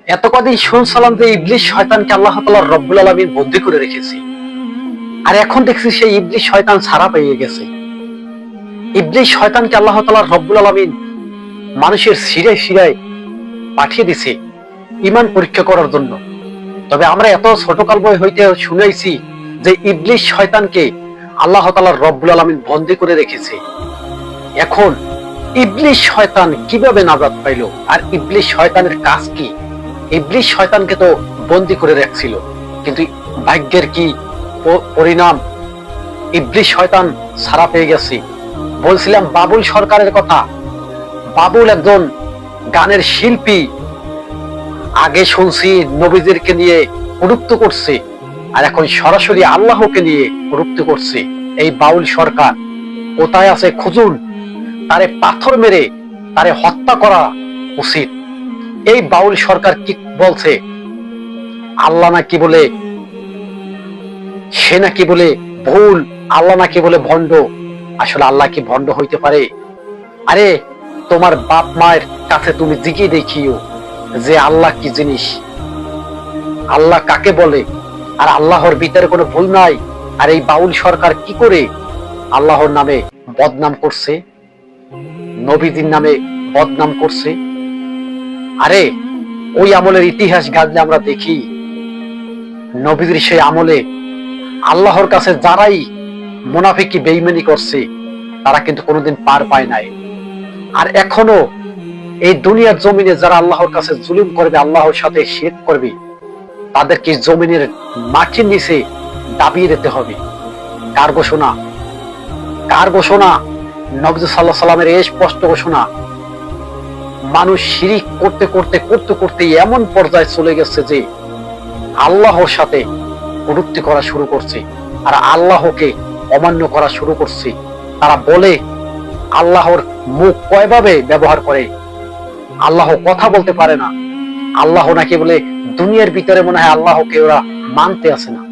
এত কদিন শুনছিলাম যে ইবলিস শয়তানকে আল্লাহ তাআলা রব্বুল আলামিন বন্দী করে রেখেছে, আর এখন দেখছি সেই ইবলিস শয়তান ছাড়া পেয়ে গেছে। ইবলিস শয়তানকে আল্লাহ তাআলা রব্বুল আলামিন মানুষের শিরায় শিরায় পাঠিয়ে দিছে ঈমান পরীক্ষা করার জন্য। তবে আমরা এত ছোটকাল বই হইতে শুনেছি যে ইবলিস শয়তানকে আল্লাহ তাআলা রব্বুল আলামিন বন্দী করে রেখেছে। এখন ইবলিস শয়তান কিভাবে নাজাত পাইলো, আর ইবলিস শয়তানের কাজ কি? ইবলিস শয়তানকে তো বন্দী করে রাখছিল, কিন্তু ভাগ্যের কি পরিণাম, ইবলিস শয়তান ছাড়া পেয়ে গেছে। বলছিলাম বাবুল সরকারের কথা। বাবুল একজন গানের শিল্পী, আগে শুনছি নবীদেরকে নিয়ে কটূক্তি করছে, আর এখন সরাসরি আল্লাহকে নিয়ে কটূক্তি করছে। এই বাউল সরকার কোথায় আছে খুঁজুন, তারে পাথর মেরে তারে হত্যা করা উচিত। এই বাউল সরকার কি বলছে? আল্লাহ নাকি বলে, সে নাকি বলে ভুল, আল্লাহ নাকি বলে ভণ্ড। আসলে আল্লাহ কি ভণ্ড হইতে পারে? আরে তোমার বাপ মায়ের কাছে তুমি জিজ্ঞেস দেখিও যে আল্লাহ কি জিনিস, আল্লাহ কাকে বলে। আর আল্লাহর ভিতরে কোনো ভুল নাই। আর এই বাউল সরকার কি করে আল্লাহর নামে বদনাম করছে, নবীদের নামে বদনাম করছে। আরে ওই আমলের ইতিহাস ঘাটলে আমরা দেখি, নবীদের সেই আমলে আল্লাহর কাছে যারাই মুনাফিকি বেঈমানি করছে তারা কিন্তু কোনোদিন পার পায় নাই। আর এখনো এই দুনিয়ার জমিনে যারা আল্লাহর কাছে জুলুম করবে, আল্লাহর সাথে শিরক করবে, তাদেরকে জমিনের মাটির নিচে দাবিয়ে দিতে হবে। কার ঘোষণা? কার ঘোষণা? নবী সাল্লাল্লাহু আলাইহি ওয়াসাল্লামের এই স্পষ্ট ঘোষণা। মানুষ শিরিক করতে করতে করতে করতে এমন পর্যায়ে চলে গেছে যে আল্লাহর সাথে কটূক্তি করা শুরু করছে, আর আল্লাহকে অমান্য করা শুরু করছে। তারা বলে আল্লাহর মুখ কয়ভাবে ব্যবহার করে, আল্লাহ কথা বলতে পারে না। আল্লাহ নাকি বলে দুনিয়ার ভিতরে মনে হয় আল্লাহকে ওরা মানতে আসে না।